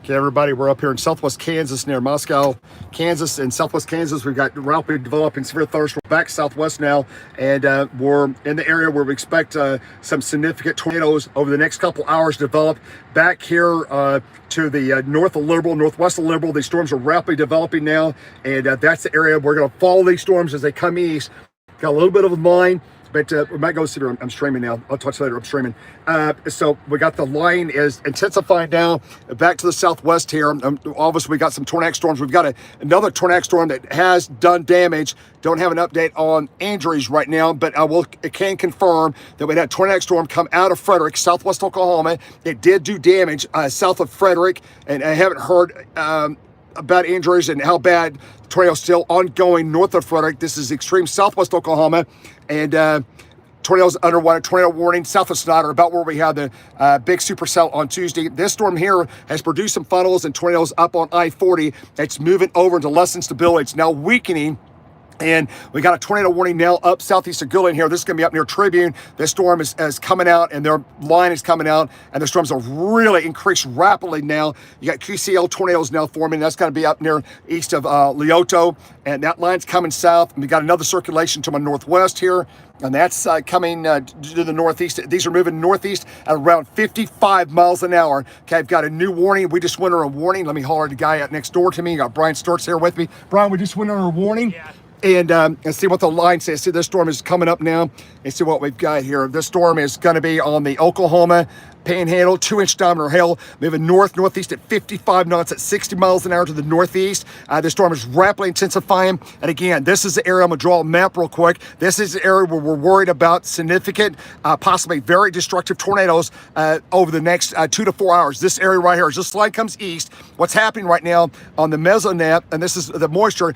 Okay, everybody, we're up here in southwest Kansas near Moscow, Kansas. In southwest Kansas, we've got rapidly developing severe thunderstorms back southwest now, and we're in the area where we expect some significant tornadoes over the next couple hours to develop back here to the north of Liberal, northwest of Liberal. These storms are rapidly developing now, and that's the area we're going to follow these storms as they come east. Got a little bit of a line. But we might go see here. I'm streaming now. I'll talk to you later. I'm streaming. So we got the line is intensifying now back to the southwest here. Obviously, we got some tornadic storms. We've got another tornadic storm that has done damage. Don't have an update on injuries right now, but I can confirm that we had a tornadic storm come out of Frederick, southwest Oklahoma. It did do damage south of Frederick, and I haven't heard about injuries and how bad the tornado is still ongoing north of Frederick. This is extreme southwest Oklahoma, and tornadoes underwater. Tornado warning south of Snyder, about where we had the big supercell on Tuesday. This storm here has produced some funnels and tornadoes up on I-40. It's moving over into less instability. It's now weakening. And we got a tornado warning now up southeast of Gillian here. This is going to be up near Tribune. This storm is coming out, and their line is coming out, and the storms are really increased rapidly now. You got QCL tornadoes now forming. That's going to be up near east of Leoto, and that line's coming south. And we got another circulation to my northwest here, and that's coming to the northeast. These are moving northeast at around 55 miles an hour. Okay, I've got a new warning. We just went under a warning. Let me holler at the guy out next door to me. I got Brian Sturts here with me. Brian, we just went under a warning. Yeah. And see what the line says. See, this storm is coming up now. And see what we've got here. This storm is going to be on the Oklahoma Panhandle, 2-inch diameter hail, moving northeast at 55 knots at 60 miles an hour to the northeast. The storm is rapidly intensifying. And again, this is the area, I'm going to draw a map real quick. This is the area where we're worried about significant, possibly very destructive tornadoes over the next 2 to 4 hours. This area right here, as this line comes east, what's happening right now on the mesonet, and this is the moisture,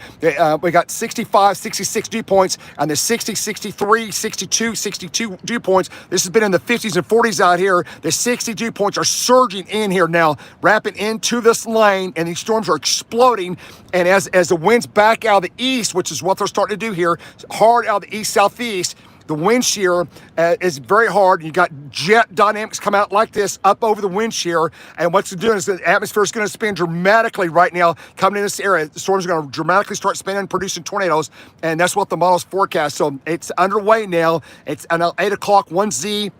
we got 65, 66 dew points, and the 60, 63, 62 dew points. This has been in the 50s and 40s out here. The 60 dew points are surging in here now, wrapping into this lane, and these storms are exploding. And as the winds back out of the east, which is what they're starting to do here, hard out of the east-southeast, the wind shear is very hard. You got jet dynamics come out like this up over the wind shear, and what's it doing is the atmosphere is going to spin dramatically right now coming in this area. The storms are going to dramatically start spinning, producing tornadoes, and that's what the models forecast. So it's underway now. It's at 8 o'clock, 1Z.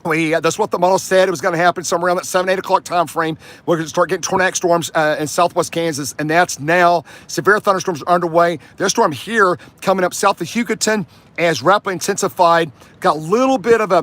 That's what the model said it was going to happen somewhere around that 7, 8 o'clock time frame. We're going to start getting tornadic storms in southwest Kansas, and that's now. Severe thunderstorms are underway. There's a storm here coming up south of Hugoton as rapidly intensified. Got a little bit of a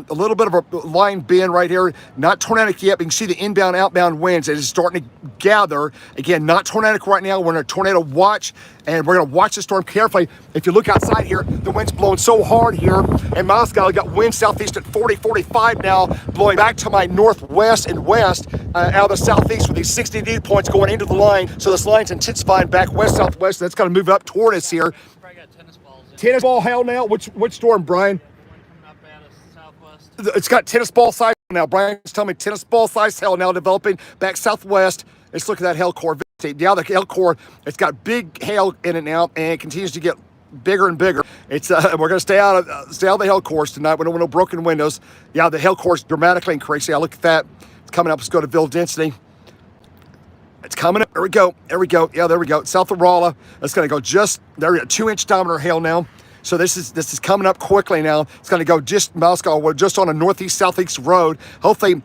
line bend right here. Not tornadic yet, but you can see the inbound, outbound winds. It is starting to gather. Again, not tornadic right now. We're in a tornado watch, and we're going to watch the storm carefully. If you look outside here, the wind's blowing so hard here in Moscow. I got wind southeast at 40, 45 now, blowing back to my northwest and west out of the southeast with these 60 dew points going into the line. So this line's intensifying back west-southwest. That's going to move up toward us here. Tennis ball hail now? Which storm, Brian? Coming up out of southwest. It's got tennis ball size now. Brian's telling me tennis ball size hail now developing back southwest. Let's look at that hail core. Yeah, the hail core, it's got big hail in it now, and it continues to get bigger and bigger. It's we're going to stay out of the hail cores tonight. We don't want no broken windows. Yeah, the hail core is dramatically increasing. Look at that. It's coming up. Let's go to Ville density. It's coming up. There we go. There we go. Yeah, there we go. South of Rolla. It's going to go just there. We got 2-inch diameter hail now. So this is coming up quickly now. It's going to go just Moscow. We're just on a northeast southeast road. Hopefully,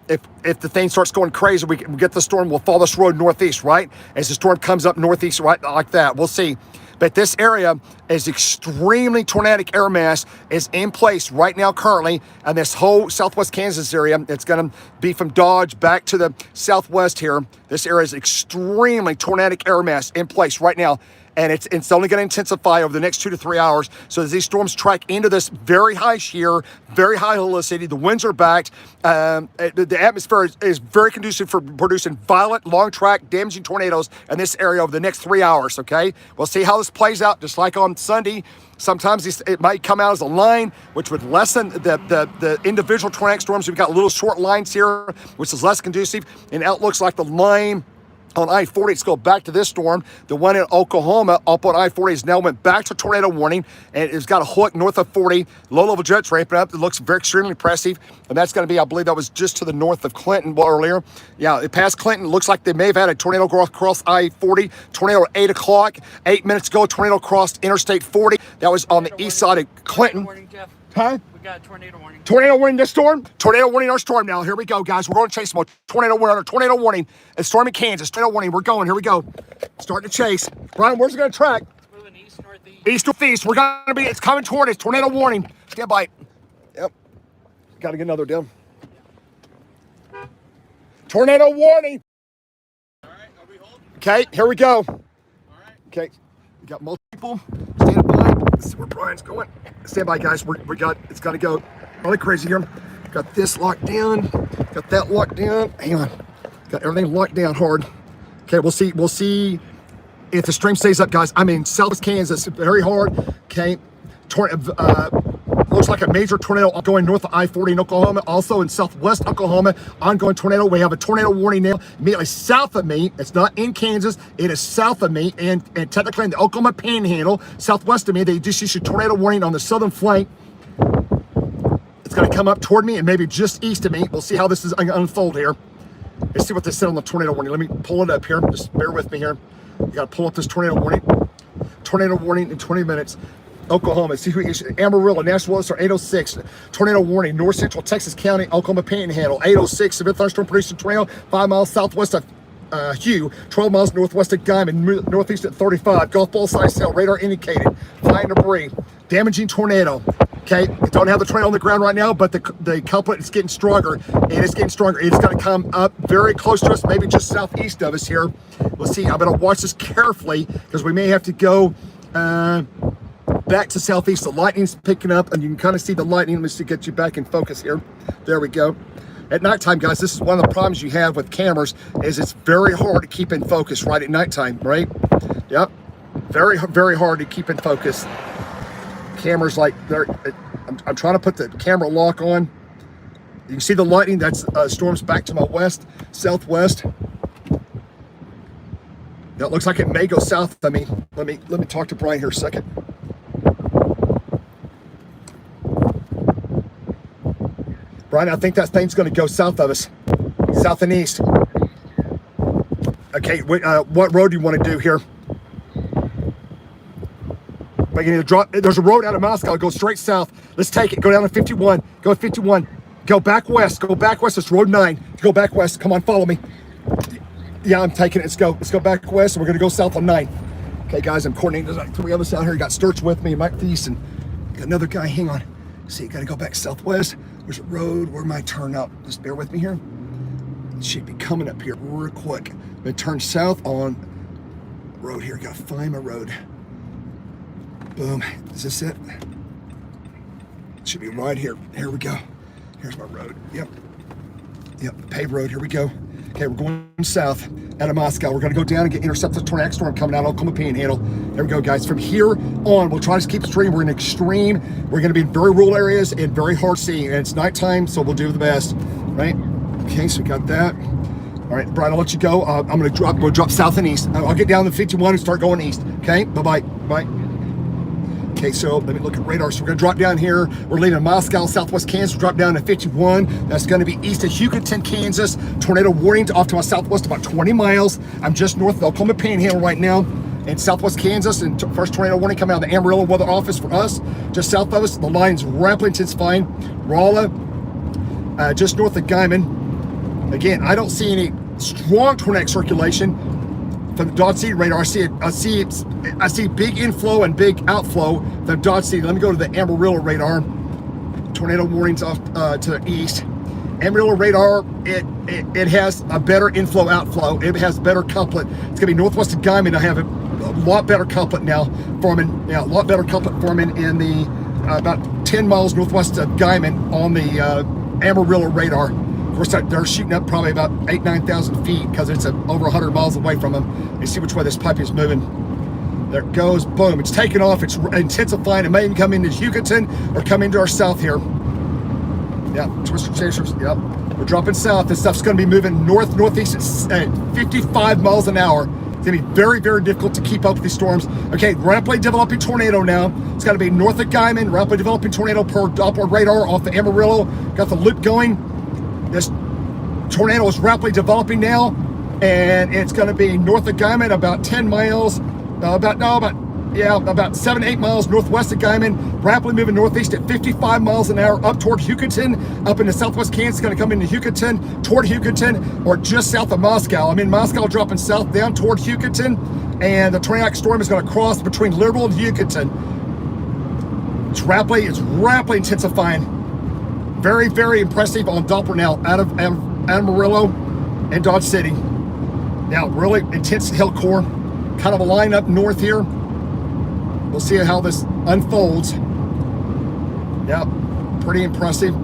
if the thing starts going crazy, we get the storm. We'll follow this road northeast, right? As the storm comes up northeast, right like that. We'll see. But this area is extremely tornadic air mass is in place right now currently, and this whole southwest Kansas area, it's going to be from Dodge back to the southwest here. This area is extremely tornadic air mass in place right now, and it's only going to intensify over the next 2 to 3 hours. So as these storms track into this very high shear, very high helicity, the winds are backed. The atmosphere is very conducive for producing violent, long track, damaging tornadoes in this area over the next 3 hours, okay? We'll see how this plays out, just like on Sunday. Sometimes it might come out as a line, which would lessen the individual tornadic storms. We've got little short lines here, which is less conducive, and it looks like the line on I-40, it's going back to this storm. The one in Oklahoma up on I-40 has now went back to tornado warning, and it's got a hook north of 40. Low-level jets ramping up. It looks very extremely impressive, and that's going to be, I believe that was just to the north of Clinton earlier. Yeah, it passed Clinton. Looks like they may have had a tornado go across I-40. Tornado at 8 o'clock. 8 minutes ago, tornado crossed Interstate 40. That was on the east side of Clinton. Warning, Jeff. Huh? We got a tornado warning. Tornado warning this storm? Tornado warning our storm now. Here we go, guys. We're going to chase them. Tornado warning. Tornado warning. It's storming Kansas. Tornado warning. We're going. Here we go. Starting to chase. Brian, where's it going to track? It's moving east, northeast. East, northeast. We're going to be, it's coming toward us. Tornado warning. Stand by. Yep. Got to get another down. Tornado warning. All right, are we holding? Okay, here we go. All right. Okay. We got multiple. Stand by. Let's see where Brian's going. Stand by, guys. It's got to go. Really crazy here. Got this locked down. Got that locked down. Hang on. Got everything locked down hard. Okay, we'll see. We'll see if the stream stays up, guys. I'm in Southwest Kansas. Very hard. Okay. Looks like a major tornado going north of I-40 in Oklahoma. Also in southwest Oklahoma, ongoing tornado. We have a tornado warning now immediately south of me. It's not in Kansas. It is south of me and technically in the Oklahoma Panhandle. Southwest of me, they just issued tornado warning on the southern flank. It's going to come up toward me and maybe just east of me. We'll see how this is going to unfold here. Let's see what they said on the tornado warning. Let me pull it up here. Just bear with me here. You got to pull up this tornado warning. Tornado warning in 20 minutes. Oklahoma, see who issued Amarillo, Nashville, or 806. Tornado warning, north central Texas County, Oklahoma Panhandle, 806. Severe thunderstorm producing tornado 5 miles southwest of Hugh, 12 miles northwest of Guyman, northeast at 35. Golf ball size cell, radar indicated. Flying debris, damaging tornado. Okay, we don't have the tornado on the ground right now, but the culprit is getting stronger, and it's getting stronger. It's going to come up very close to us, maybe just southeast of us here. We'll see. I'm going to watch this carefully because we may have to go back to southeast. The lightning's picking up, and you can kind of see the lightning. Let me see, get you back in focus here. There we go. At nighttime, guys, this is one of the problems you have with cameras, is it's very hard to keep in focus right at nighttime, right? Yep. Very, very hard to keep in focus. Cameras like, I'm trying to put the camera lock on. You can see the lightning. That's storms back to my west, southwest. That looks like it may go south of me. Let me talk to Brian here a second. Brian, I think that thing's going to go south of us, south and east. Okay, what road do you want to do here? We can either drop. There's a road out of Moscow. Go straight south. Let's take it. Go down to 51. Go 51. Go back west. Go back west. It's road 9. Go back west. Come on, follow me. Yeah, I'm taking it. Let's go. Let's go back west, and we're going to go south on 9. Okay, guys, I'm coordinating. There's like 3 others out here. Got Sturch with me, Mike Thies, and got another guy. Hang on. See, got to go back southwest. There's a road. Where my turn up? Just bear with me here. It should be coming up here real quick. I'm going to turn south on road here. Got to find my road. Boom. Is this it? It should be right here. Here we go. Here's my road. Yep. Yep. Paved road. Here we go. Okay, we're going south out of Moscow. We're going to go down and get intercept the tornado storm coming out of Oklahoma Panhandle. Here we go, guys. From here on, we'll try to keep extreme. We're in extreme. We're going to be in very rural areas and very hard seeing. And it's nighttime, so we'll do the best. Right? Okay, so we got that. All right, Brian, I'll let you go. I'm going to drop south and east. I'll get down to 51 and start going east. Okay? Bye-bye. Bye. Okay, so let me look at radar. So we're going to drop down here. We're leaving Moscow, southwest Kansas. We'll drop down to 51. That's going to be east of Hugoton, Kansas. Tornado warning off to my southwest, about 20 miles. I'm just north of the Oklahoma Panhandle right now in southwest Kansas. And first tornado warning coming out of the Amarillo Weather Office for us. Just south of us, the line's rapidly intensifying. Rolla, just north of Guyman. Again, I don't see any strong tornadic circulation from the Dodge City radar. I see big inflow and big outflow from Dodge City. Let me go to the Amarillo radar. Tornado warnings off to the east. Amarillo radar, it has a better inflow outflow. It has better couplet. It's gonna be northwest of Guyman. I have a lot better couplet now forming. Yeah, a lot better couplet forming in the about 10 miles northwest of Guyman on the Amarillo radar. Of course, they're shooting up probably about 9,000 feet because it's over 100 miles away from them. You see which way this pipe is moving. There it goes. Boom. It's taking off. It's intensifying. It may even come into Hugoton or come into our south here. Yeah. Twister chasers. Yep. We're dropping south. This stuff's going to be moving northeast at 55 miles an hour. It's going to be very, very difficult to keep up with these storms. Okay, rapidly developing tornado now. It's got to be north of Guyman, rapidly developing tornado per Doppler radar off the Amarillo. Got the loop going. This tornado is rapidly developing now, and it's going to be north of Guyman, about 10 miles, about 7 to 8 miles northwest of Guyman, rapidly moving northeast at 55 miles an hour up toward Hugoton, up into southwest Kansas. It's going to come into Hugoton, toward Hugoton, or just south of Moscow. Moscow dropping south down toward Hugoton, and the tornadic storm is going to cross between Liberal and Hugoton. It's rapidly intensifying. Very, very impressive on Doppler now out of Amarillo and Dodge City. Now, really intense hail core, kind of a line up north here. We'll see how this unfolds. Yeah, pretty impressive.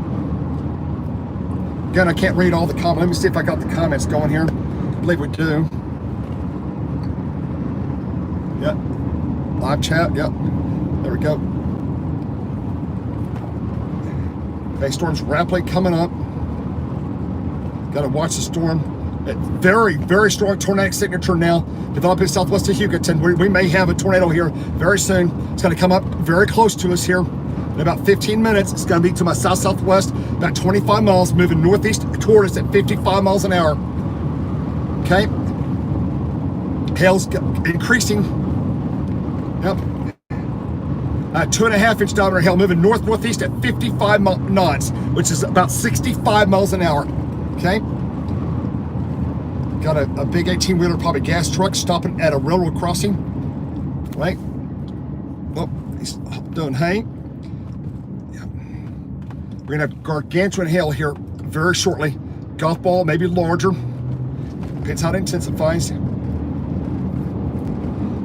Again, I can't read all the comments. Let me see if I got the comments going here. I believe we do. Yep. Live chat. Yep. There we go. Okay, storm's rapidly coming up. Got to watch the storm. Very, very strong tornadic signature now, developing southwest of Hugoton. We may have a tornado here very soon. It's going to come up very close to us here in about 15 minutes. It's going to be to my south-southwest, about 25 miles, moving northeast toward us at 55 miles an hour. Okay. Hail's increasing. Yep. 2.5 inch diameter hail moving northeast at 55 knots, which is about 65 miles an hour. Okay. Got a big 18-wheeler, probably gas truck, stopping at a railroad crossing. Right? Oh, he's doing hay. Yeah. We're gonna have gargantuan hail here very shortly. Golf ball, maybe larger. Depends how it intensifies.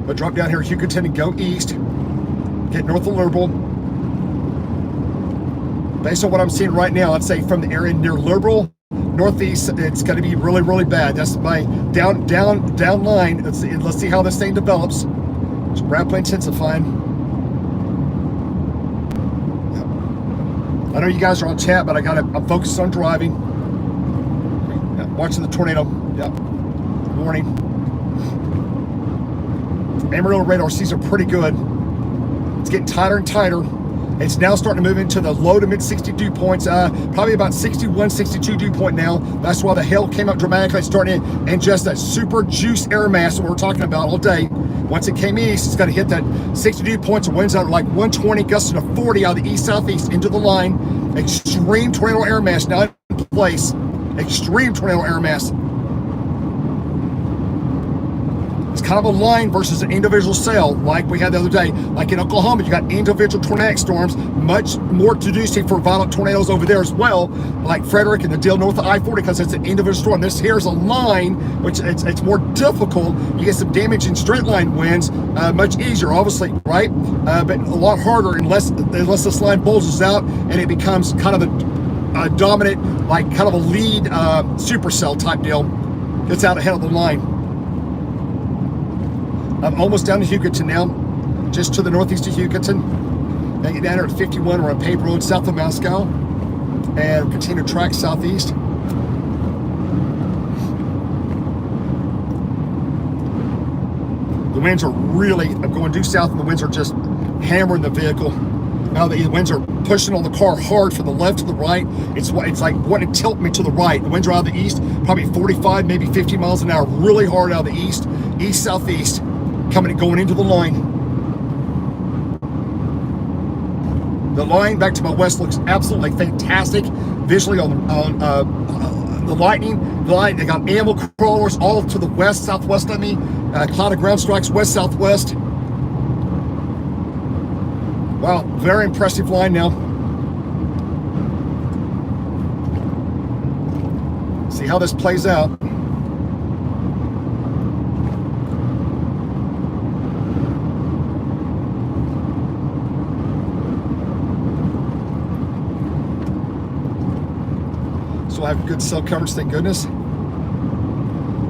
But drop down here, Hugoton, and go east. Get north of Liberal. Based on what I'm seeing right now, I'd say from the area near Liberal, northeast, it's going to be really, really bad. That's my down line. Let's see how this thing develops. It's rapidly intensifying. Yep. I know you guys are on chat, but I'm focused on driving. Yep. Watching the tornado. Yep. Warning. Amarillo radar sees are pretty good. It's getting tighter and tighter. It's now starting to move into the low to mid 60 dew points, probably about 61, 62 dew point now. That's why the hail came up dramatically. It's starting to ingest that super juice air mass that we're talking about all day. Once it came east, it's going to hit that 60 dew points and winds out like 120, gusting to 40 out of the east-southeast into the line. Extreme tornado air mass now in place. Extreme tornado air mass. It's kind of a line versus an individual cell like we had the other day. Like in Oklahoma, you got individual tornadic storms, much more conducive for violent tornadoes over there as well, like Frederick and the deal north of I-40, because it's an individual storm. This here's a line, which it's more difficult. You get some damage in straight line winds, much easier, obviously, right? But a lot harder unless this line bulges out and it becomes kind of a dominant, like kind of a lead supercell type deal. Gets out ahead of the line. I'm almost down to Hugoton now, just to the northeast of Hugoton. Then get down here at 51, we're on paved road south of Moscow, and continue to track southeast. The winds are really going due south, and the winds are just hammering the vehicle. Now the winds are pushing on the car hard from the left to the right. It's like wanting to tilt me to the right. The winds are out of the east, probably 45, maybe 50 miles an hour, really hard out of the east, east-southeast. Going into the line. The line back to my west looks absolutely fantastic visually on the lightning. They got ammo crawlers all to the west, southwest of me. Cloud of ground strikes west, southwest. Wow, very impressive line now. See how this plays out. So I have good cell coverage, thank goodness. A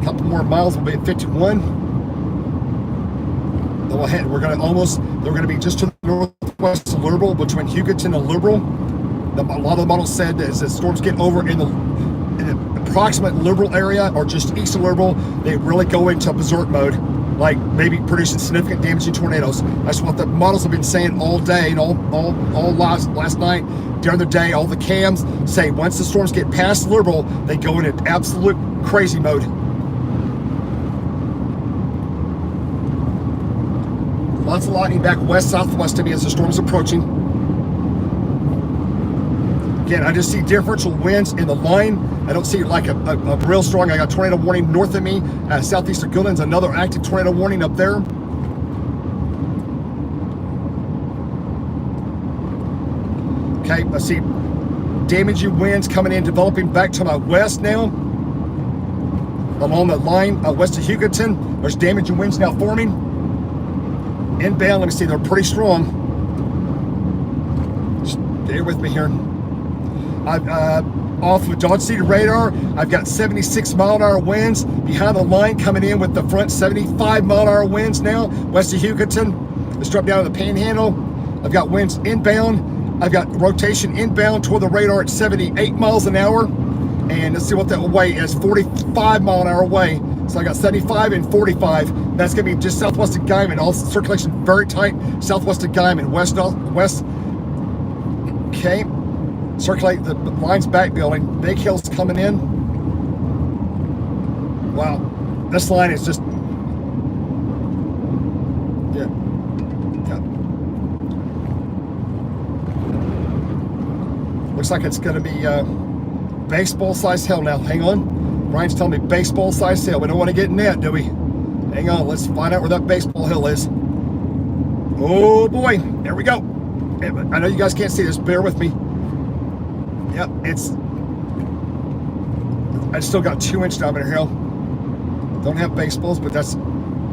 couple more miles, we'll be at 51. Then we'll head, they're going to be just to the northwest of Liberal, between Hugoton and Liberal. A lot of the models said as the storms get over in in the approximate Liberal area or just east of Liberal, they really go into berserk mode, like maybe producing significant damaging tornadoes. That's what the models have been saying all day and all last night. During the day, all the cams say once the storms get past Liberal, they go into absolute crazy mode. Lots of lightning back west-southwest of me as the storm's approaching. Again, I just see differential winds in the line. I don't see like a real strong. I got tornado warning north of me, southeast of Goodlands, another active tornado warning up there. Okay, I see damaging winds coming in, developing back to my west now. Along the line west of Hugoton, there's damaging winds now forming. Inbound, let me see, they're pretty strong. Just stay with me here. Off with Dodge City radar, I've got 76-mile-an-hour winds behind the line coming in with the front 75-mile-an-hour winds now west of Hugoton. Let's drop down to the Panhandle. I've got winds inbound. I've got rotation inbound toward the radar at 78 miles an hour. And let's see what that way is, 45-mile-an-hour way. So I got 75 and 45. That's going to be just southwest of Guyman. All circulation very tight southwest of Guyman, west. Okay. Circulate the lines back building. Big Hill's coming in. Wow. This line is just, yeah. Looks like it's going to be baseball-sized hail now. Hang on. Brian's telling me baseball-sized hail. We don't want to get in that, do we? Hang on. Let's find out where that baseball hill is. Oh, boy. There we go. I know you guys can't see this. Bear with me. Yep, I still got 2-inch diameter hail. Don't have baseballs, but that's,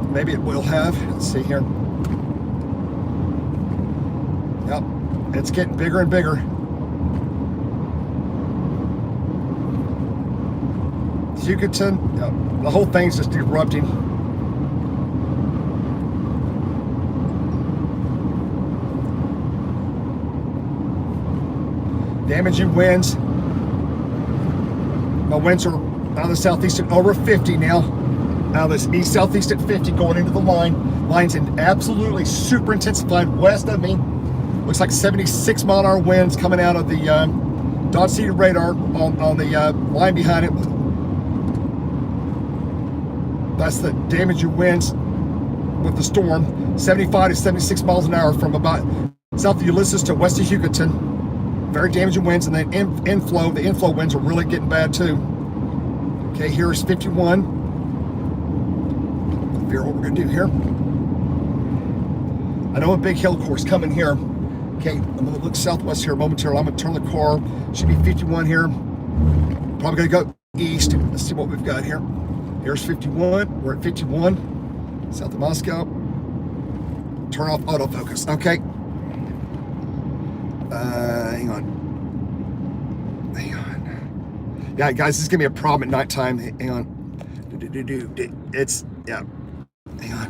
maybe it will have. Let's see here. Yep, it's getting bigger and bigger. Hugoton, yep, the whole thing's just erupting. Damaging winds. My winds are out of the southeast at over 50 now. Out of this east southeast at 50 going into the line. Line's in absolutely super intensified west of me. Looks like 76-mile-an-hour winds coming out of the Dodge City radar on the line behind it. That's the damaging winds with the storm. 75 to 76 miles an hour from about south of Ulysses to west of Hugoton. Very damaging winds, and then the inflow winds are really getting bad too. Okay, here's 51. Figure what we're gonna do here. I know a big hill course coming here. Okay, I'm gonna look southwest here momentarily. I'm gonna turn the car. Should be 51 here. Probably gonna go east. Let's see what we've got here. Here's 51. We're at 51, south of Moscow. Turn off autofocus. Okay. Hang on. Yeah, guys, this is gonna be a problem at nighttime. Hang on. It's, yeah. Hang on.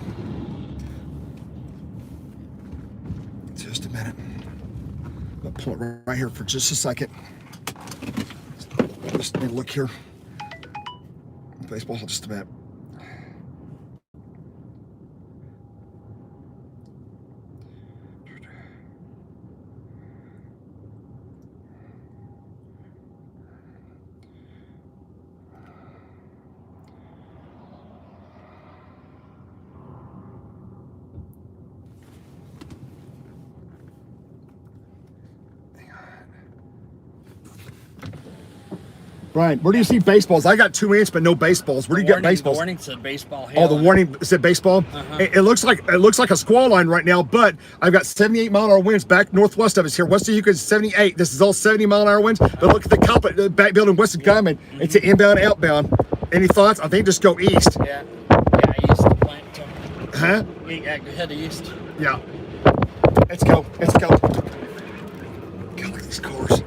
Just a minute. I'll pull it right here for just a second. Just let me look here. Baseball, just a minute. Brian, where do you see baseballs? I got 2-inch, but no baseballs. Where do you get baseballs? The warning said baseball hail. Oh, the warning said baseball. It looks like a squall line right now, but I've got 78-mile-an-hour winds back northwest of us here. West of Hugo is 78. This is all 70-mile-an-hour winds. But look at the back building west of Guyman. It's an inbound, outbound. Any thoughts? I think just go east. Yeah, east the plant. Huh? Yeah, go ahead east. Yeah. Let's go. God, look at these cars.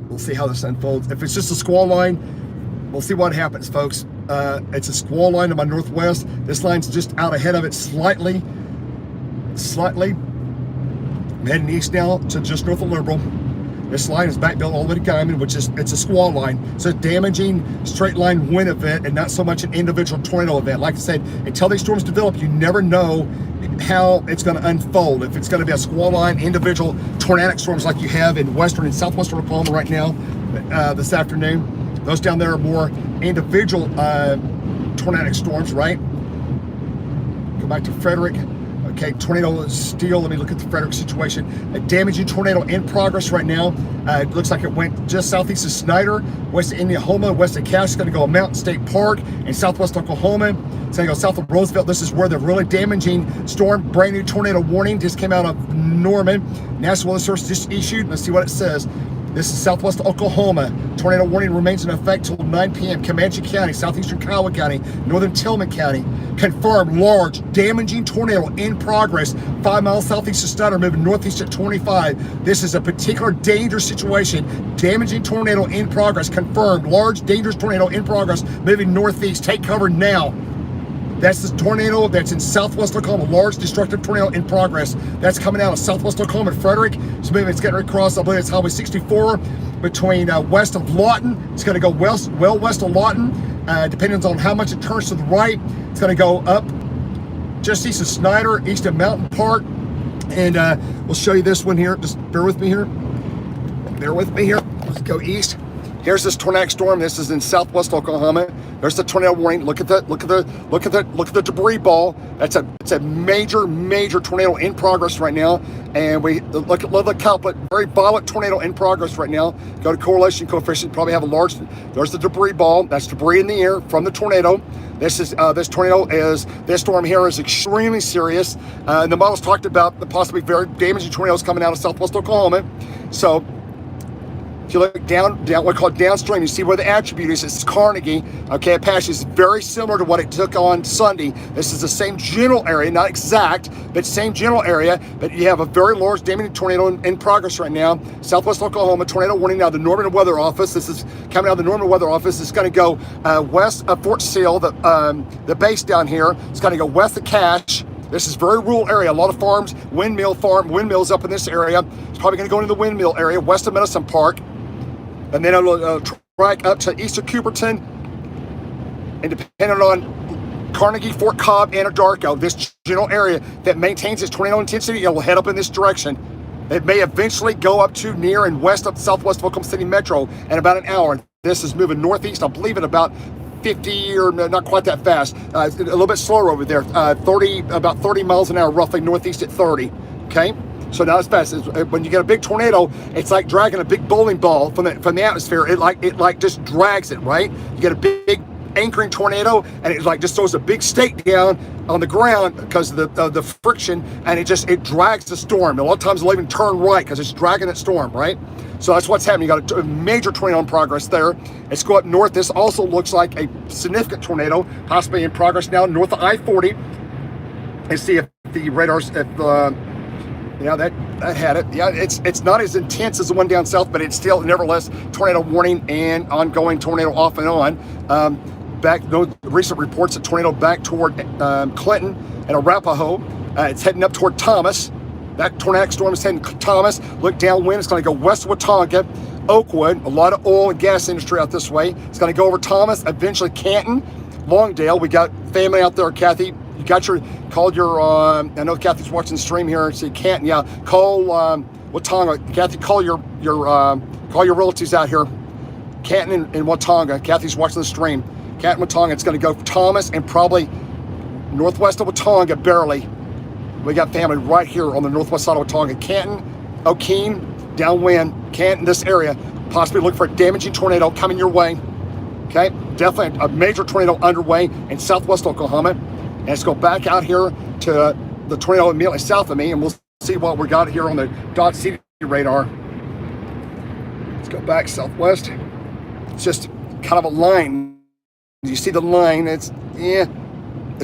We'll see how this unfolds. If it's just a squall line, we'll see what happens, folks. It's a squall line to my northwest. This line's just out ahead of it slightly. slightly. I'm heading east now to just north of Liberal. This line is back built all the way to Guyman, which is, it's a squall line. So damaging straight line wind event and not so much an individual tornado event. Like I said, until these storms develop, you never know how it's going to unfold. If it's going to be a squall line, individual tornadic storms like you have in western and southwestern Oklahoma right now, this afternoon. Those down there are more individual tornadic storms, right? Go back to Frederick. Okay, tornado steel. Let me look at the Frederick situation. A damaging tornado in progress right now. It looks like it went just southeast of Snyder, west of Indianola, west of Cass. It's going to go Mountain State Park in southwest Oklahoma. It's going to go south of Roosevelt. This is where the really damaging storm, brand new tornado warning just came out of Norman. National Weather Service just issued. Let's see what it says. This is southwest Oklahoma. Tornado warning remains in effect till 9 p.m. Comanche County, southeastern Kiowa County, northern Tillman County. Confirmed large damaging tornado in progress 5 miles southeast of Snyder, moving northeast at 25. This is a particular dangerous situation. Damaging tornado in progress. Confirmed large dangerous tornado in progress moving northeast. Take cover now. That's the tornado that's in southwest Oklahoma, large destructive tornado in progress. That's coming out of southwest Oklahoma and Frederick. So maybe it's getting across, I believe it's Highway 64 between west of Lawton. It's going to go west of Lawton, depending on how much it turns to the right. It's going to go up just east of Snyder, east of Mountain Park. And we'll show you this one here. Just bear with me here. Bear with me here. Let's go east. Here's this tornadic storm. This is in southwest Oklahoma. There's the tornado warning. Look at the debris ball. It's a major tornado in progress right now. And we look at the culprit. Very violent tornado in progress right now. Go to correlation coefficient. Probably have a large. There's the debris ball. That's debris in the air from the tornado. This storm here is extremely serious. And the models talked about the possibly very damaging tornadoes coming out of southwest Oklahoma. So if you look down what we call downstream, you see where the attribute is. It's Carnegie. Okay, Apache is very similar to what it took on Sunday. This is the same general area, not exact, but same general area. But you have a very large damaging tornado in progress right now. Southwest Oklahoma, tornado warning now. The Norman Weather Office. This is coming out of the Norman Weather Office. It's going to go west of Fort Sill, the base down here. It's going to go west of Cache. This is very rural area. A lot of farms, windmills up in this area. It's probably going to go into the windmill area west of Medicine Park. And then it'll track up to east of Cuperton. And depending on Carnegie, Fort Cobb, Anadarko, this general area that maintains its tornado intensity, it will head up in this direction. It may eventually go up to near and west of southwest Oklahoma City Metro in about an hour. This is moving northeast, I believe, at about 50 or not quite that fast. It's a little bit slower over there. About 30 miles an hour, roughly northeast at 30. Okay. So not as fast. When you get a big tornado, it's like dragging a big bowling ball from the atmosphere. It like just drags it, right? You get a big anchoring tornado, and it like just throws a big stake down on the ground because of the friction, and it drags the storm. A lot of times it'll even turn right because it's dragging that storm, right? So that's what's happening. You got a major tornado in progress there. Let's go up north. This also looks like a significant tornado, possibly in progress now north of I-40. And see if the radars, yeah, that had it. Yeah, it's not as intense as the one down south, but it's still nevertheless tornado warning and ongoing tornado off and on. Recent reports of tornado back toward Clinton and Arapahoe. It's heading up toward Thomas. That tornadic storm is heading Thomas. Look downwind. It's going to go west of Watonga, Oakwood. A lot of oil and gas industry out this way. It's going to go over Thomas, eventually Canton, Longdale. We got family out there, Kathy. You got I know Kathy's watching the stream here. See Canton, yeah. Call Watonga. Kathy, call your relatives out here. Canton and Watonga. Kathy's watching the stream. Canton, Watonga. It's going to go Thomas and probably northwest of Watonga, barely. We got family right here on the northwest side of Watonga. Canton, O'Keene, downwind. Canton, this area. Possibly look for a damaging tornado coming your way. Okay, definitely a major tornado underway in southwest Oklahoma. And let's go back out here to the tornado immediately south of me, and we'll see what we got here on the Dodge City radar. Let's go back southwest. It's just kind of a line. You see the line? It's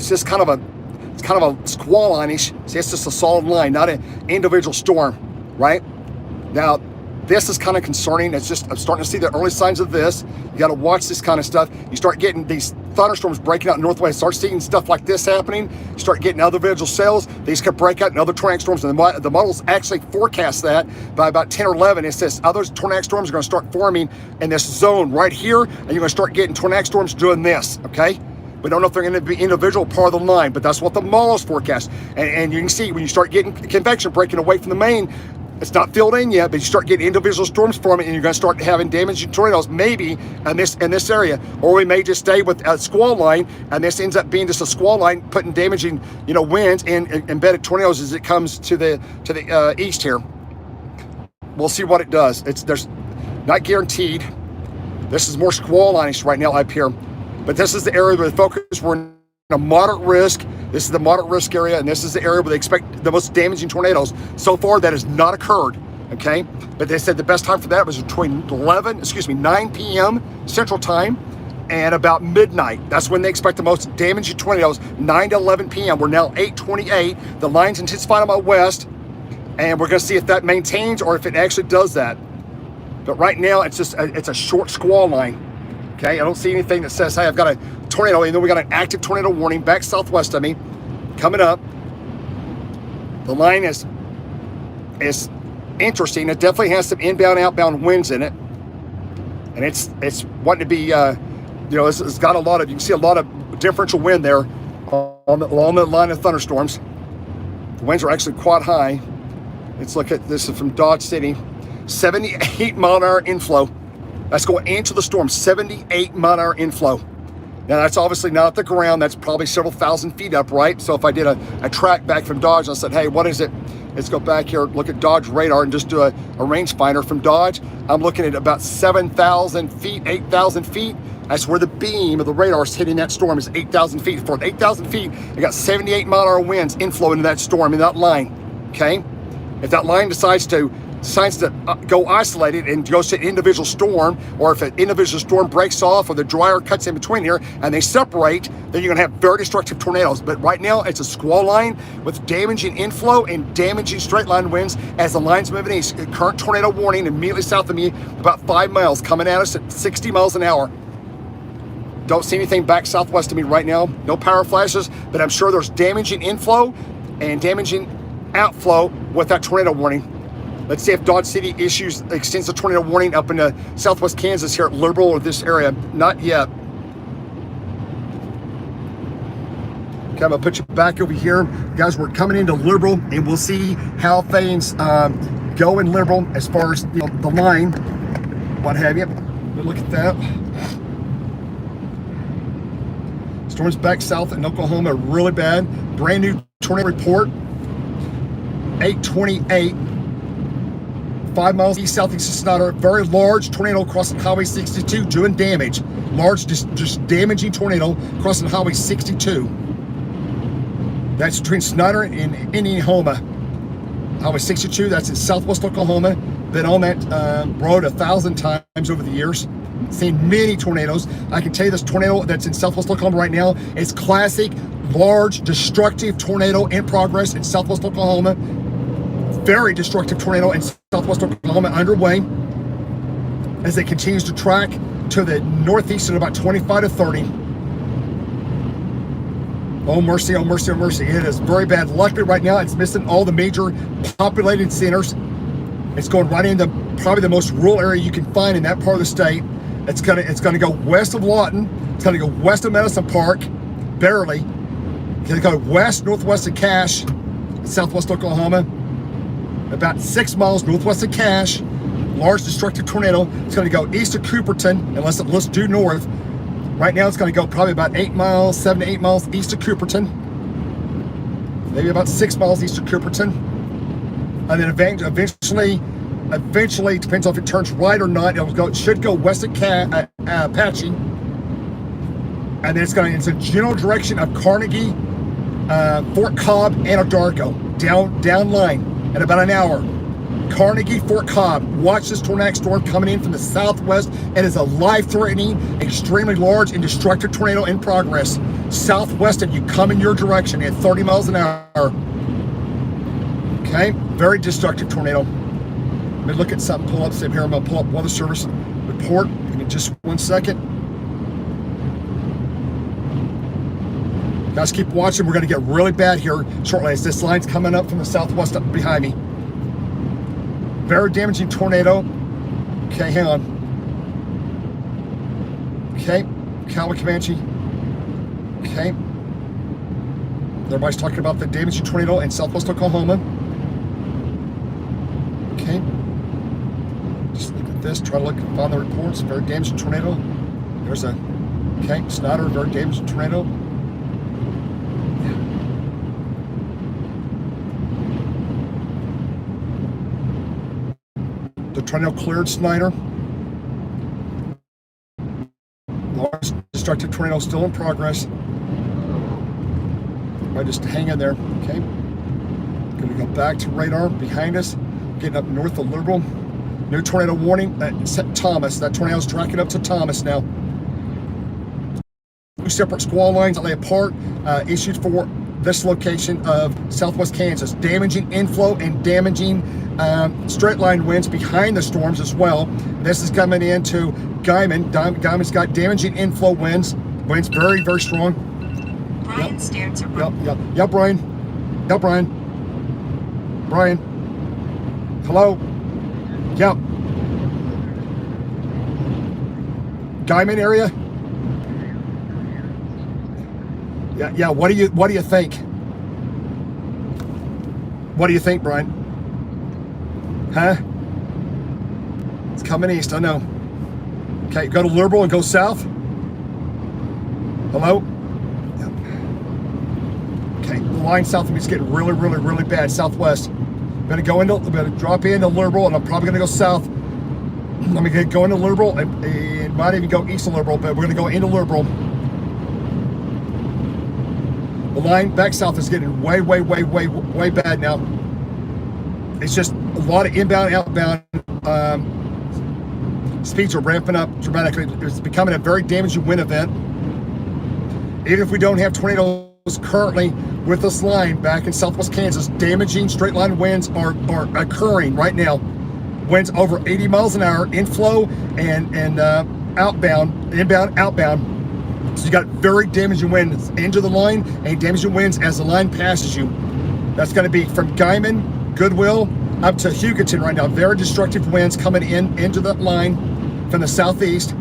just kind of a squall line-ish. See, it's just a solid line, not an individual storm, right? Now, this is kind of concerning. I'm starting to see the early signs of this. You got to watch this kind of stuff. You start getting these thunderstorms breaking out in northwest, start seeing stuff like this happening, start getting other visual cells, these could break out in other tornadic storms. And the models actually forecast that by about 10 or 11. It says other tornadic storms are going to start forming in this zone right here, and you're going to start getting tornadic storms doing this, okay? We don't know if they're going to be individual part of the line, but that's what the models forecast. And you can see when you start getting convection breaking away from the main, it's not filled in yet, but you start getting individual storms forming, and you're going to start having damaging tornadoes, maybe in this area, or we may just stay with a squall line, and this ends up being just a squall line, putting damaging, winds and embedded tornadoes as it comes to the east here. We'll see what it does. There's not guaranteed. This is more squall line-ish right now up here, but this is the area where the focus. We're in a moderate risk. This is the moderate risk area, and this is the area where they expect the most damaging tornadoes. So far, that has not occurred, okay? But they said the best time for that was between 9 p.m. Central Time and about midnight. That's when they expect the most damaging tornadoes, 9 to 11 p.m. We're now 8:28. The line's intensifying on my west, and we're gonna see if that maintains or if it actually does that. But right now, it's a short squall line, okay? I don't see anything that says, hey, I've got a tornado, and then we got an active tornado warning back southwest of me coming up. The line is interesting. It definitely has some inbound, outbound winds in it, and it's wanting to be, it's got a lot of, you can see a lot of differential wind there along the line of thunderstorms. The winds are actually quite high. Let's look at this. Is from Dodge City, 78 mile an hour inflow. That's going into the storm, 78 mile an hour inflow. Now that's obviously not at the ground. That's probably several thousand feet up, right? So if I did a track back from Dodge, I said, hey, what is it? Let's go back here, look at Dodge radar and just do a rangefinder from Dodge. I'm looking at about 7,000 feet, 8,000 feet. That's where the beam of the radar is hitting that storm, is 8,000 feet. For 8,000 feet, I got 78 mile an hour winds inflow into that storm in that line, okay? If that line decides to go isolated and goes to an individual storm, or if an individual storm breaks off or the dryer cuts in between here and they separate, then you're gonna have very destructive tornadoes. But right now it's a squall line with damaging inflow and damaging straight line winds as the line's moving east. Current tornado warning immediately south of me, about 5 miles, coming at us at 60 miles an hour. Don't see anything back southwest of me right now. No power flashes, but I'm sure there's damaging inflow and damaging outflow with that tornado warning. Let's see if Dodge City extends the tornado warning up into southwest Kansas here at Liberal or this area. Not yet. Okay, I'm gonna put you back over here. Guys, we're coming into Liberal, and we'll see how things go in Liberal as far as the line, what have you. But look at that. Storms back south in Oklahoma are really bad. Brand new tornado report, 828. 5 miles east southeast of Snyder. Very large tornado crossing Highway 62 doing damage. Large, just damaging tornado crossing Highway 62. That's between Snyder and Indiana. Highway 62, that's in southwest Oklahoma. Been on that road 1,000 times over the years. Seen many tornadoes. I can tell you this tornado that's in southwest Oklahoma right now is classic, large, destructive tornado in progress in southwest Oklahoma. Very destructive tornado in southwest Oklahoma underway as it continues to track to the northeast at about 25 to 30. Oh mercy, oh mercy, oh mercy. It is very bad. Luckily right now it's missing all the major populated centers. It's going right into probably the most rural area you can find in that part of the state. It's gonna go west of Lawton. It's gonna go west of Medicine Park, barely. It's gonna go west, northwest of Cache, southwest Oklahoma. About 6 miles northwest of Cache, large destructive tornado. It's going to go east of Cooperton, unless it looks due north. Right now, it's going to go probably about 7 to 8 miles east of Cooperton. Maybe about 6 miles east of Cooperton. And then eventually, depends on if it turns right or not, it should go west of Apache. And then it's a general direction of Carnegie, Fort Cobb, Anadarko, down line. In about an hour. Carnegie, Fort Cobb. Watch this tornadic storm coming in from the southwest. It is a life-threatening, extremely large and destructive tornado in progress. Southwest of you, come in your direction at 30 miles an hour. Okay, very destructive tornado. Let me look at something, pull up here. I'm gonna pull up Weather Service report. Give me just 1 second. Guys, keep watching. We're going to get really bad here shortly as this line's coming up from the southwest up behind me. Very damaging tornado. Okay, hang on. Okay, Cali Comanche. Okay. Everybody's talking about the damaging tornado in southwest Oklahoma. Okay. Just look at this. Try to find the reports. Very damaging tornado. There's a, okay, Snyder, very damaging tornado. The tornado cleared Snyder. Large destructive tornado still in progress. I just hang in there. Okay. Gonna go back to radar behind us. Getting up north of Liberal. New tornado warning at Thomas. That tornado's tracking up to Thomas now. Two separate squall lines that lay apart, issued for this location of southwest Kansas. Damaging inflow and damaging straight line winds behind the storms as well. This is coming into Guyman. Guyman's got damaging inflow winds. Winds very, very strong. Brian Stearns. Yeah, Brian. Yeah, Brian. Brian. Hello. Yeah. Guyman area. Yeah. What do you think? What do you think, Brian? Huh? It's coming east, I know. Okay, go to Liberal and go south. Hello? Yep. Okay, the line south of me is getting really, really, really bad. Southwest. I'm gonna drop into Liberal, and I'm probably gonna go south. I'm gonna go into Liberal and might even go east of Liberal, but we're gonna go into Liberal. The line back south is getting way, way, way, way, way bad now. It's just a lot of inbound, outbound. Speeds are ramping up dramatically. It's becoming a very damaging wind event. Even if we don't have tornadoes currently with this line back in southwest Kansas, damaging straight line winds are occurring right now. Winds over 80 miles an hour, inflow and outbound, inbound, outbound. So you got very damaging winds into the line and damaging winds as the line passes you. That's going to be from Guyman, Goodwill, up to Hugoton right now. Very destructive winds coming into that line from the southeast.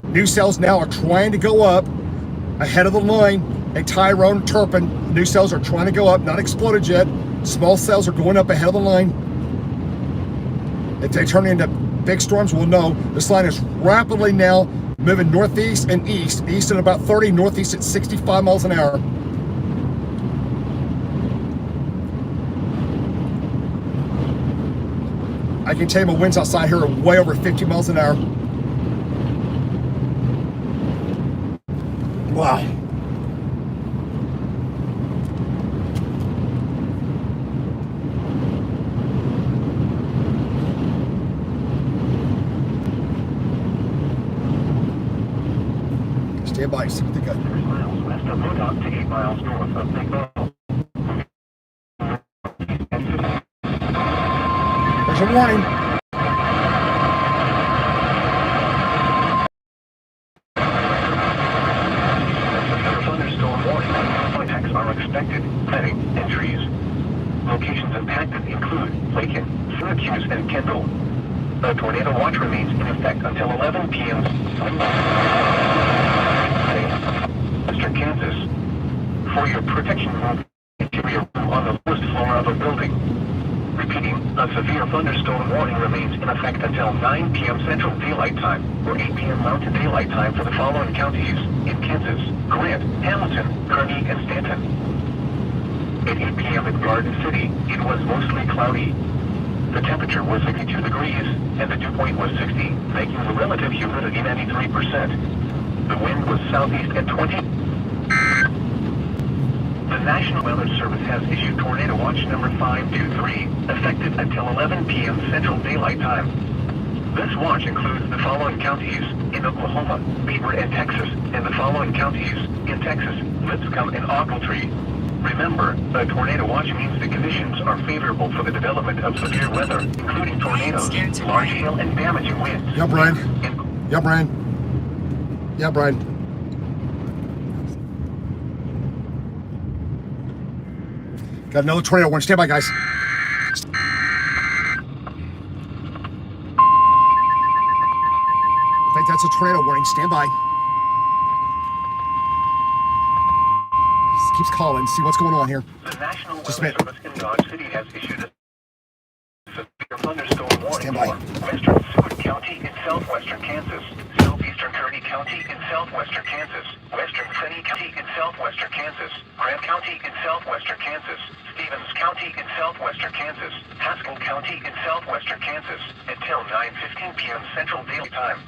New cells now are trying to go up ahead of the line. And Tyrone, Turpin, new cells are trying to go up, not exploded yet. Small cells are going up ahead of the line. If they turn into big storms, we'll know. This line is rapidly now moving northeast and east. East at about 30, northeast at 65 miles an hour. I can tell you my winds outside here are way over 50 miles an hour. Wow. Stand by, see what they got. 6 miles west of Modoc to 8 miles north of Big Bow. There's a warning. Thunderstorm warning. Impacts are expected. Planning and trees. Locations impacted include Lincoln, Syracuse, and Kendall. A tornado watch remains in effect until 11 p.m. Western Kansas. For your protection, move into your room on the lowest floor of a building. Repeating, a severe thunderstorm warning remains in effect until 9 p.m. Central Daylight Time or 8 p.m. Mountain Daylight Time for the following counties in Kansas: Grant, Hamilton, Kearney, and Stanton. At 8 p.m. in Garden City, it was mostly cloudy. The temperature was 62 degrees and the dew point was 60, making the relative humidity 93%. The wind was southeast at 20. The National Weather Service has issued Tornado Watch number 523, effective until 11 p.m. Central Daylight Time. This watch includes the following counties in Oklahoma, Beaver, and Texas, and the following counties in Texas: Lipscomb and Ogletree. Remember, a tornado watch means the conditions are favorable for the development of severe weather, including tornadoes, large hail, and damaging winds. Yeah, Brian. Yeah, Brian. Yeah, Brian. Got another tornado warning. Stand by, guys. I think that's a tornado warning. Stand by. Just keeps calling. See what's going on here. The National Just a Weather minute. Service in Dodge City has issued a severe thunderstorm warning Stand by. for western Seward County in southwestern Kansas, southeastern Kearney County in southwestern Kansas, western Finney County in southwestern Kansas, Grant County in southwestern Kansas, Stevens County in southwestern Kansas, Haskell County in southwestern Kansas until 9:15 p.m. Central Daylight Time.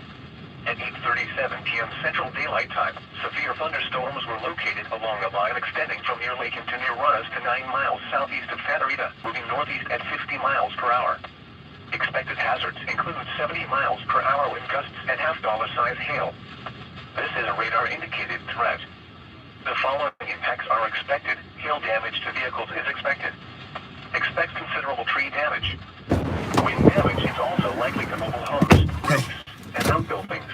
At 8:37 p.m. Central Daylight Time, severe thunderstorms were located along a line extending from near Lakin to near Runners to 9 miles southeast of Fatarita, moving northeast at 50 miles per hour. Expected hazards include 70 miles per hour wind gusts and half-dollar-size hail. This is a radar-indicated threat. The following impacts are expected. Hail damage to vehicles is expected. Expect considerable tree damage. Wind damage is also likely to mobile homes, roofs, and outbuildings.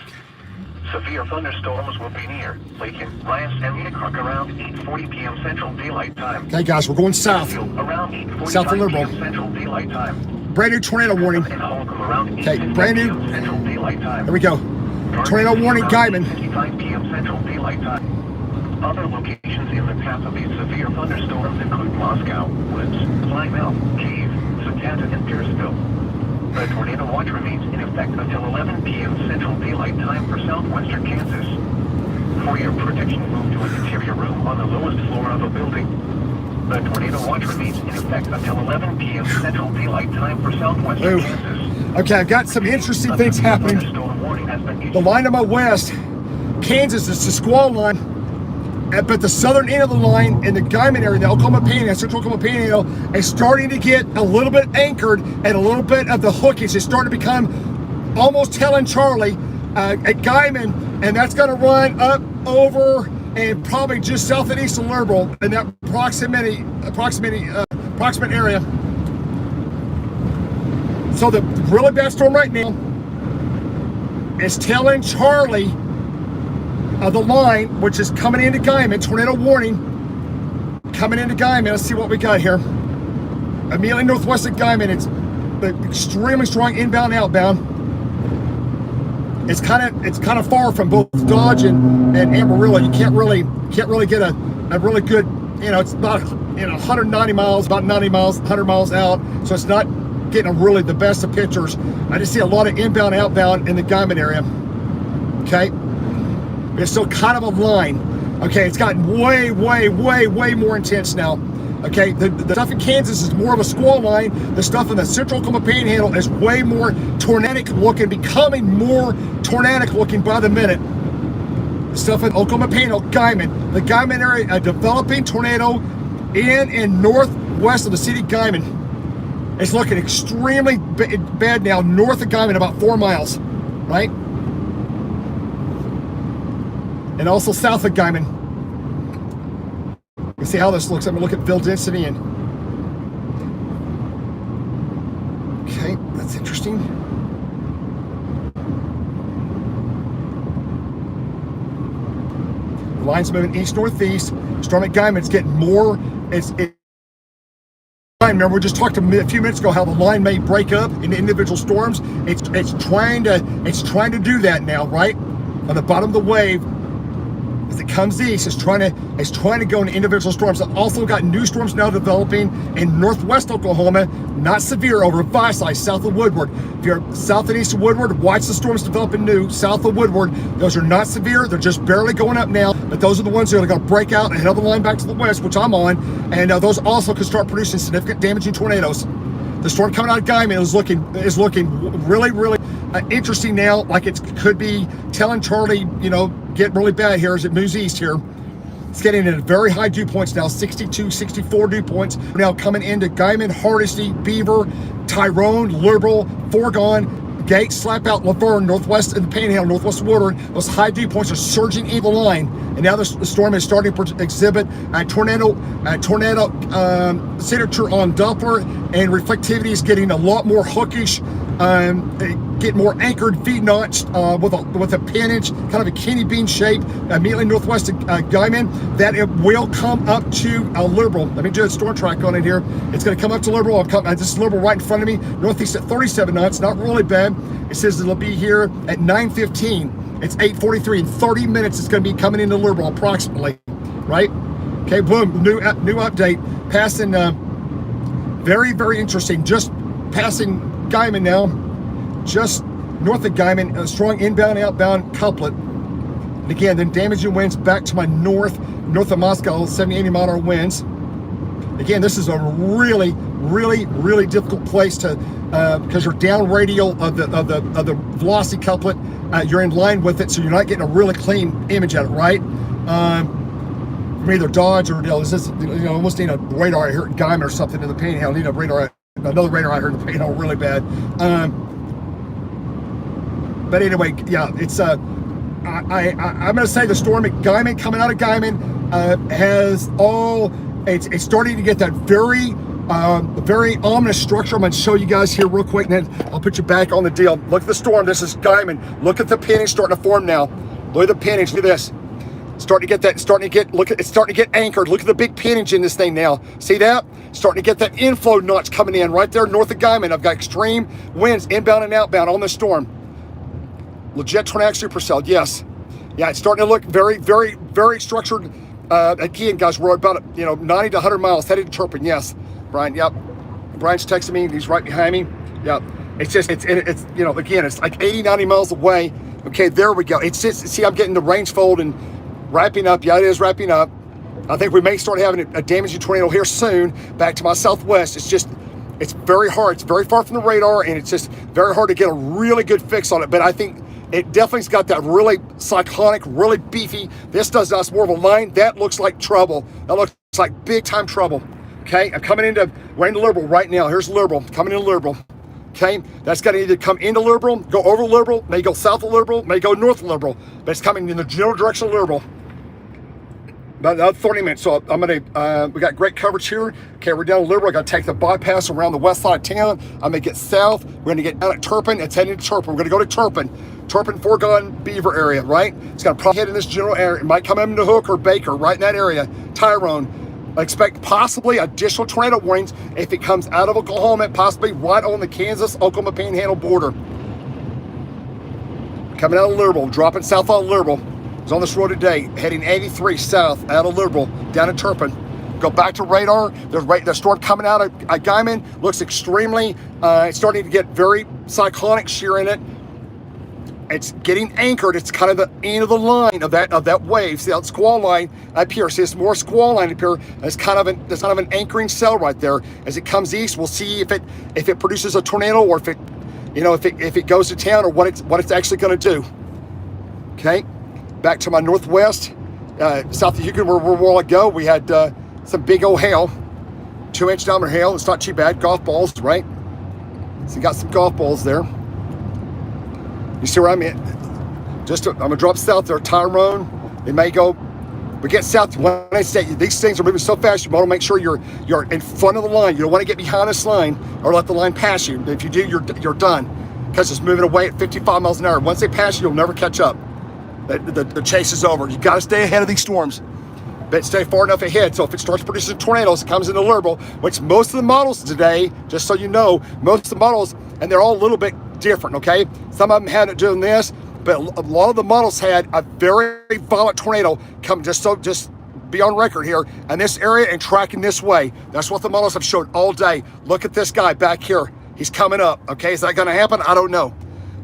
Severe thunderstorms will be near Lakin, Rice, and Unicrook around 8:40 p.m. Central Daylight Time. Okay, guys, we're going south. Around 8:45 South of Liberal. p.m. Central Daylight Time. Brand new tornado warning. And Holcomb around Okay, 8:50 brand new. p.m. Central Daylight Time. There we go. Tornado warning, Guyman. 55 p.m. Central Daylight Time. Other locations in the path of these severe thunderstorms include Moscow, Woods, Plymouth, Cave, Satanta, and Pierceville. The tornado watch remains in effect until 11 p.m. Central Daylight Time for southwestern Kansas. For your protection, move to an interior room on the lowest floor of a building. The tornado watch remains in effect until 11 p.m. Central Daylight Time for southwestern Ooh. Kansas. Okay, I've got some interesting things happening. Thunderstorm warning has been issued. The line to my west, Kansas, is the Squall line. But the southern end of the line in the Guyman area, the Oklahoma Panhandle, Central Oklahoma Panhandle, is starting to get a little bit anchored and a little bit of the hookage is starting to become almost telling Charlie at Guyman, and that's going to run up over and probably just south and east of Liberal in that approximate area. So the really bad storm right now is telling Charlie of the line, which is coming into Guyman, tornado warning, coming into Guyman. Let's see what we got here. Immediately northwest of Guyman, it's extremely strong inbound, outbound. It's kind of far from both Dodge and Amarillo. You can't really get a really good, it's about 190 miles, about 90 miles, 100 miles out. So it's not getting really the best of pictures. I just see a lot of inbound, outbound in the Guyman area. Okay. It's still kind of a line. Okay, it's gotten way more intense now. Okay, the stuff in Kansas is more of a squall line. The stuff in the Central Oklahoma Panhandle is way more tornadic looking, becoming more tornadic looking by the minute. The stuff in Oklahoma Panhandle, Guyman, the Guyman area, a developing tornado in and northwest of the city of Guyman. It's looking extremely bad now, north of Guyman, about 4 miles, right? And also south of Guyman. You see how this looks. I'm gonna look at field density and okay, that's interesting. The line's moving east northeast. Storm at Guyman's getting more. Remember, we just talked a few minutes ago how the line may break up into individual storms. It's trying to do that now, right? On the bottom of the wave, as it comes east, it's trying to go into individual storms. I've also got new storms now developing in northwest Oklahoma, not severe, over Visay, south of Woodward. If you're south and east of Woodward, watch the storms developing new south of Woodward. Those are not severe, they're just barely going up now, but those are the ones that are going to break out and head the line back to the west, which I'm on, and those also could start producing significant damaging tornadoes. The storm coming out of Guyman is looking really interesting now, like it could be telling Charlie, get really bad here as it moves east here. It's getting into very high dew points now, 62, 64 dew points. Now coming into Guyman, Hardesty, Beaver, Tyrone, Liberal, Foregone, Gates, Slap Out, Laverne, northwest in the Panhandle, northwest of Woodward. Those high dew points are surging into the line, and now the storm is starting to exhibit a tornado signature on Doppler and reflectivity is getting a lot more hookish, get more anchored V-notched with a pinnage, kind of a kidney bean shape, immediately northwest of Guyman, that it will come up to Liberal. Let me do a storm track on it here. It's going to come up to Liberal. This is Liberal right in front of me, northeast at 37 knots, not really bad. It says it'll be here at 9:15. It's 8:43. In 30 minutes, it's going to be coming into Liberal approximately, right? Okay, boom, new update. Passing, very, very interesting. Just passing Guyman now, just north of Guyman, a strong inbound, outbound couplet. And again, then damaging winds back to my north of Moscow, 70, 80 mile an hour winds. Again, this is a really, really, really difficult place to, because you're down radial of the velocity couplet. You're in line with it, so you're not getting a really clean image at it, right? From either Dodge or, is this, almost need a radar here at Guyman or something in the Panhandle. Need a radar, another radar out here in the Panhandle really bad. But anyway, yeah, it's I'm going to say the storm at Guyman, coming out of Guyman, has all. It's starting to get that very ominous structure. I'm going to show you guys here real quick, and then I'll put you back on the deal. Look at the storm. This is Guyman. Look at the pinnage starting to form now. Look at the pinnage. Look at this. Starting to get that. It's starting to get anchored. Look at the big pinnage in this thing now. See that? Starting to get that inflow notch coming in right there north of Guyman. I've got extreme winds inbound and outbound on the storm. Legit tornadic supercell. Yes. Yeah, it's starting to look very, very, very structured. Again, guys, we're about 90 to 100 miles headed to Turpin. Yes, Brian. Yep. Brian's texting me. He's right behind me. Yep. It's just again, it's like 80, 90 miles away. Okay, there we go. It's just, see, I'm getting the range fold and wrapping up. Yeah, it is wrapping up. I think we may start having a damaging tornado here soon. Back to my southwest. It's very hard. It's very far from the radar, and it's just very hard to get a really good fix on it. But I think it definitely's got that really cyclonic, really beefy. This does us more of a line. That looks like trouble. That looks like big time trouble. Okay, we're into Liberal right now. Here's Liberal, coming into Liberal. Okay, that's got to either come into Liberal, go over Liberal, may go south of Liberal, may go north of Liberal, but it's coming in the general direction of Liberal. About another 30 minutes, so we got great coverage here. Okay, we're down to Liberal. I got to take the bypass around the west side of town. I'm going to get south. We're going to get out at Turpin. It's heading to Turpin. We're going to go to Turpin, Foregone Beaver area, right? It's going to probably hit in this general area. It might come into Hook or Baker, right in that area. Tyrone. I expect possibly additional tornado warnings if it comes out of Oklahoma, possibly right on the Kansas-Oklahoma Panhandle border. Coming out of Liberal, dropping south out of Liberal. It's on this road today, heading 83 south out of Liberal, down to Turpin. Go back to radar. The storm coming out of Guyman looks extremely, it's starting to get very cyclonic shear in it. It's getting anchored. It's kind of the end of the line of that wave. See that squall line up here. See, it's more squall line up here. It's kind of an anchoring cell right there. As it comes east, we'll see if it produces a tornado, or if it goes to town, or what it's actually going to do. Okay, back to my northwest, south of Houston, where we were ago. We had some big old hail, 2-inch diameter hail. It's not too bad. Golf balls, right? So you got some golf balls there. You see where I'm at? I'm gonna drop south there, Tyrone. It may go. We get south. When I say these things are moving so fast, you want to make sure you're in front of the line. You don't want to get behind this line or let the line pass you. If you do, you're done, because it's moving away at 55 miles an hour. Once they pass you, you'll never catch up. The chase is over. You got to stay ahead of these storms, but stay far enough ahead. So if it starts producing tornadoes, it comes into Liberal, which most of the models today, just so you know, most of the models, and they're all a little bit different, okay? Some of them had it doing this, but a lot of the models had a very violent tornado come, just be on record here, in this area and tracking this way. That's what the models have showed all day. Look at this guy back here. He's coming up, okay? Is that gonna happen? I don't know.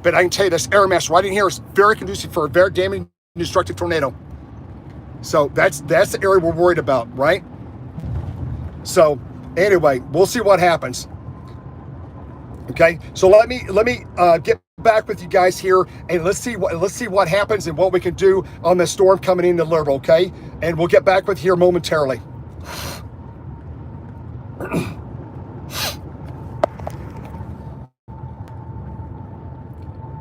But I can tell you this air mass right in here is very conducive for a very damaging, destructive tornado. So that's the area we're worried about, right? So anyway, we'll see what happens. Okay, so let me get back with you guys here, and let's see what happens and what we can do on this storm coming into Liberal. Okay, and we'll get back with you here momentarily.